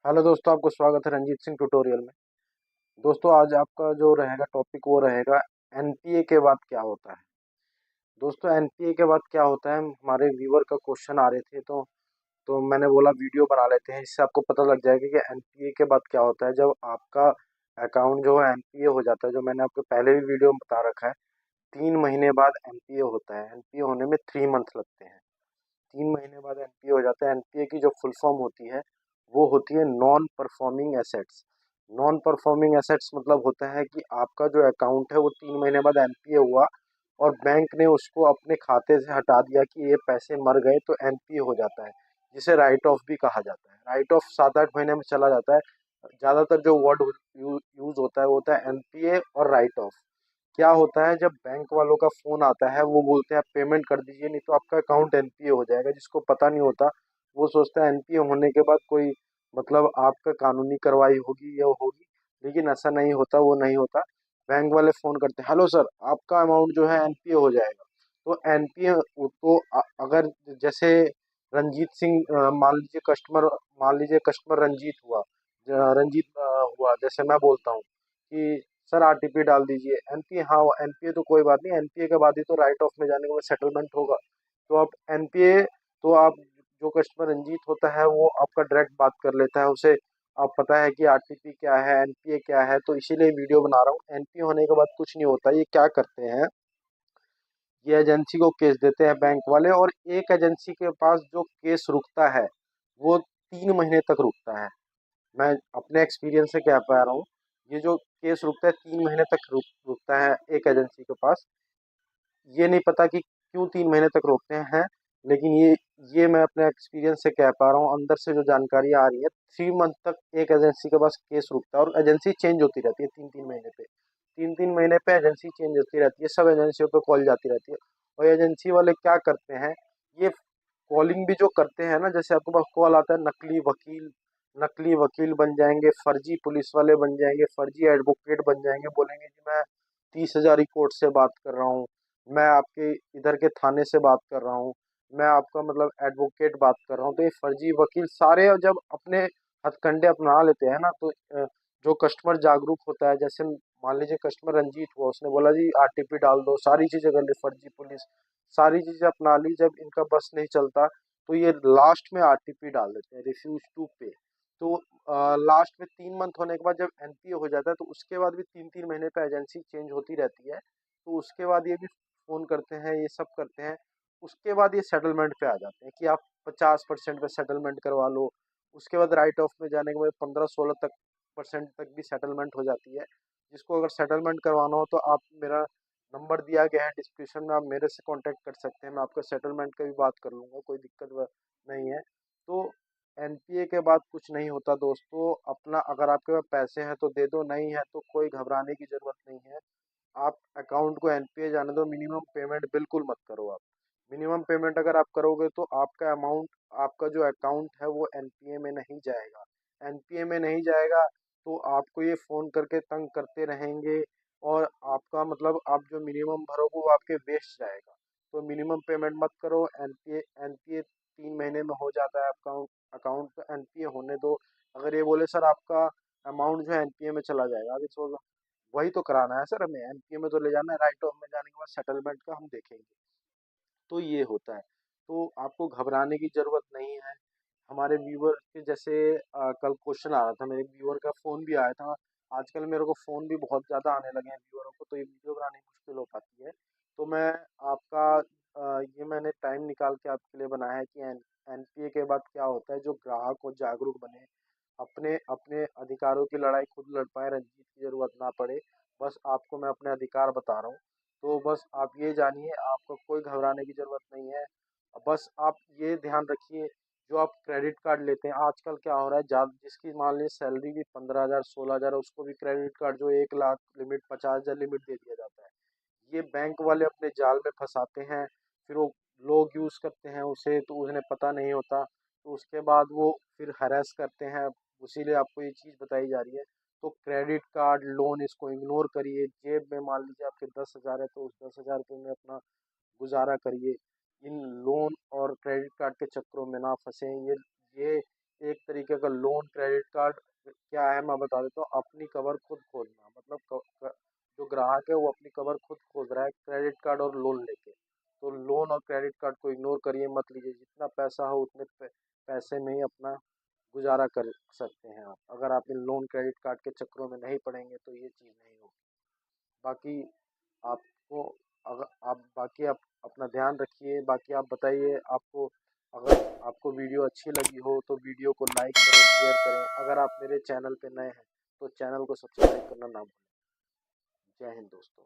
Hello दोस्तों, आपको स्वागत है रंजीत सिंह ट्यूटोरियल में। दोस्तों, आज आपका जो रहेगा टॉपिक वो रहेगा एनपीए के बाद क्या होता है। दोस्तों, एनपीए के बाद क्या होता है, हमारे व्यूअर का क्वेश्चन आ रहे थे तो मैंने बोला वीडियो बना लेते हैं, इससे आपको पता लग जाएगा कि एनपीए के बाद क्या होता है। जब आपका अकाउंट जो है एनपीए हो जाता है, जो मैंने आपको पहले भी वीडियो में बता रखा है, 3 महीने बाद एनपीए होता है। एनपीए होने में 3 मंथ लगते हैं। 3 महीने बाद एनपीए हो जाता है। एनपीए की जो फुल फॉर्म होती है वो होती है non performing assets. Non performing assets मतलब होता है कि आपका जो अकाउंट है वो 3 महीने बाद एनपीए हुआ और बैंक ने उसको अपने खाते से हटा दिया कि ये पैसे मर गए, तो एनपीए हो जाता है, जिसे राइट ऑफ भी कहा जाता है। राइट ऑफ 7-8 महीने में चला जाता है। ज़्यादातर जो वर्ड यूज होता है वो होता है एनपीए और राइट ऑफ। क्या होता है, जब बैंक वालों का फोन आता है वो बोलते हैं आप पेमेंट कर दीजिए, नहीं तो आपका अकाउंट एनपीए हो जाएगा। जिसको पता नहीं होता वो सोचता है एनपीए होने के बाद कोई मतलब आपका कानूनी कार्रवाई होगी या होगी, लेकिन ऐसा नहीं होता, वो नहीं होता। बैंक वाले फोन करते हैं, हेलो सर, आपका अमाउंट जो है एनपीए हो जाएगा। तो एनपीए तो अगर जैसे रंजीत सिंह मान लीजिए कस्टमर रंजीत हुआ, हुआ, जैसे मैं बोलता हूँ कि सर आरटीपी डाल दीजिए एनपीए। हाँ, एनपीए तो कोई बात नहीं, एनपीए के बाद ही तो राइट ऑफ में जाने के बाद सेटलमेंट होगा। तो आप एनपीए, तो आप जो कस्टमर रंजीत होता है वो आपका डायरेक्ट बात कर लेता है, उसे आप पता है कि आरटीपी क्या है, एनपीए क्या है, तो इसीलिए वीडियो बना रहा हूँ। एनपीए होने के बाद कुछ नहीं होता। ये क्या करते हैं, ये एजेंसी को केस देते हैं बैंक वाले, और एक एजेंसी के पास जो केस रुकता है वो 3 महीने तक रुकता है। मैं अपने एक्सपीरियंस से कह पा रहा हूँ, ये जो केस रुकता है 3 महीने तक रुकता है एक एजेंसी के पास। ये नहीं पता कि क्यों 3 महीने तक रोकते हैं, लेकिन ये मैं अपने एक्सपीरियंस से कह पा रहा हूँ, अंदर से जो जानकारी आ रही है। 3 मंथ तक एक एजेंसी के पास केस रुकता है, और एजेंसी चेंज होती रहती है 3-3 महीने पे। 3-3 महीने पे एजेंसी चेंज होती रहती है, सब एजेंसियों पे कॉल जाती रहती है। और एजेंसी वाले क्या करते हैं, ये कॉलिंग भी जो करते हैं ना, जैसे आपके पास कॉल आता है, नकली वकील बन जाएंगे, फर्जी पुलिस वाले बन जाएंगे, फर्जी एडवोकेट बन जाएंगे, बोलेंगे कि मैं 30,000 कोर्ट से बात कर रहा हूँ, मैं आपके इधर के थाने से बात कर रहा हूँ, मैं आपका मतलब एडवोकेट बात कर रहा हूँ। तो ये फर्जी वकील सारे जब अपने हथकंडे अपना लेते हैं ना, तो जो कस्टमर जागरूक होता है, जैसे मान लीजिए कस्टमर रंजीत हुआ, उसने बोला जी आरटीपी डाल दो, सारी चीजें कर ली, फर्जी पुलिस सारी चीजें अपना ली। जब इनका बस नहीं चलता तो ये लास्ट में आरटीपी डाल देते हैं, रिफ्यूज टू पे। तो लास्ट में 3 मंथ होने के बाद जब एनपीए हो जाता है, तो उसके बाद भी 3-3 महीने पे एजेंसी चेंज होती रहती है। तो उसके बाद ये भी फोन करते हैं, ये सब करते हैं। उसके बाद ये सेटलमेंट पे आ जाते हैं कि आप 50% पे सेटलमेंट करवा लो। उसके बाद राइट ऑफ में जाने के बाद 15-16% तक भी सेटलमेंट हो जाती है। जिसको अगर सेटलमेंट करवाना हो तो आप, मेरा नंबर दिया गया है डिस्क्रिप्शन में, आप मेरे से कांटेक्ट कर सकते हैं। मैं आपका सेटलमेंट का भी बात कर लूँगा, कोई दिक्कत नहीं है। तो एनपीए के बाद कुछ नहीं होता दोस्तों। अपना अगर आपके पास पैसे हैं तो दे दो, नहीं है तो कोई घबराने की ज़रूरत नहीं है। आप अकाउंट को एनपीए जाने दो, मिनिमम पेमेंट बिल्कुल मत करो आप। मिनिमम पेमेंट अगर आप करोगे तो आपका अमाउंट, आपका जो अकाउंट है वो एनपीए में नहीं जाएगा। एनपीए में नहीं जाएगा तो आपको ये फ़ोन करके तंग करते रहेंगे, और आपका मतलब आप जो मिनिमम भरोगे वो आपके वेस्ट जाएगा। तो मिनिमम पेमेंट मत करो। एनपीए एनपीए 3 महीने में हो जाता है। अकाउंट अकाउंट पे एनपीए होने दो। अगर ये बोले सर आपका अमाउंट जो है एनपीए में चला जाएगा, अभी सोचो, वही तो कराना है सर, हमें एनपीए में तो ले जाना है, राइट ऑफ में जाने के बाद सेटलमेंट का हम देखेंगे। तो ये होता है। तो आपको घबराने की ज़रूरत नहीं है। हमारे व्यूअर के जैसे कल क्वेश्चन आ रहा था, मेरे व्यूअर का फ़ोन भी आया था। आजकल मेरे को फ़ोन भी बहुत ज़्यादा आने लगे हैं व्यूअरों को, तो ये वीडियो बनानी मुश्किल हो पाती है। तो मैं आपका ये मैंने टाइम निकाल के आपके लिए बनाया है कि एनपीए के बाद क्या होता है, जो ग्राहक को जागरूक बने, अपने अपने अधिकारों की लड़ाई खुद लड़ पाए, रंजीत की ज़रूरत ना पड़े। बस आपको मैं अपने अधिकार बता रहा हूँ। तो बस आप ये जानिए, आपको कोई घबराने की ज़रूरत नहीं है। बस आप ये ध्यान रखिए, जो आप क्रेडिट कार्ड लेते हैं, आजकल क्या हो रहा है, जिसकी मान लीजिए सैलरी भी 15,000 16,000 है, उसको भी क्रेडिट कार्ड जो 1 लाख लिमिट, 50,000 लिमिट दे दिया जाता है। ये बैंक वाले अपने जाल में फंसाते हैं। फिर वो लोग यूज़ करते हैं उसे, तो उन्हें पता नहीं होता, तो उसके बाद वो फिर हरास करते हैं। इसीलिए आपको ये चीज़ बताई जा रही है। तो क्रेडिट कार्ड लोन इसको इग्नोर करिए। जेब में मान लीजिए आपके 10,000 है, तो उस 10,000 रुपये में अपना गुजारा करिए। इन लोन और क्रेडिट कार्ड के चक्करों में ना फंसें। ये एक तरीके का लोन क्रेडिट कार्ड क्या है मैं बता देता हूँ। अपनी कवर खुद खोदना, मतलब जो ग्राहक है वो अपनी कवर खुद खोद रहा है क्रेडिट कार्ड और लोन लेके। तो लोन और क्रेडिट कार्ड को इग्नोर करिए, मत लीजिए। जितना पैसा हो उतने पैसे में ही अपना गुजारा कर सकते हैं आप। अगर आप इन लोन क्रेडिट कार्ड के चक्करों में नहीं पड़ेंगे तो ये चीज़ नहीं होगी। बाकी आपको, अगर आप अपना ध्यान रखिए। बाकी आप बताइए, आपको अगर आपको वीडियो अच्छी लगी हो तो वीडियो को लाइक करें, शेयर करें। अगर आप मेरे चैनल पे नए हैं तो चैनल को सब्सक्राइब करना ना भूलें। जय हिंद दोस्तों।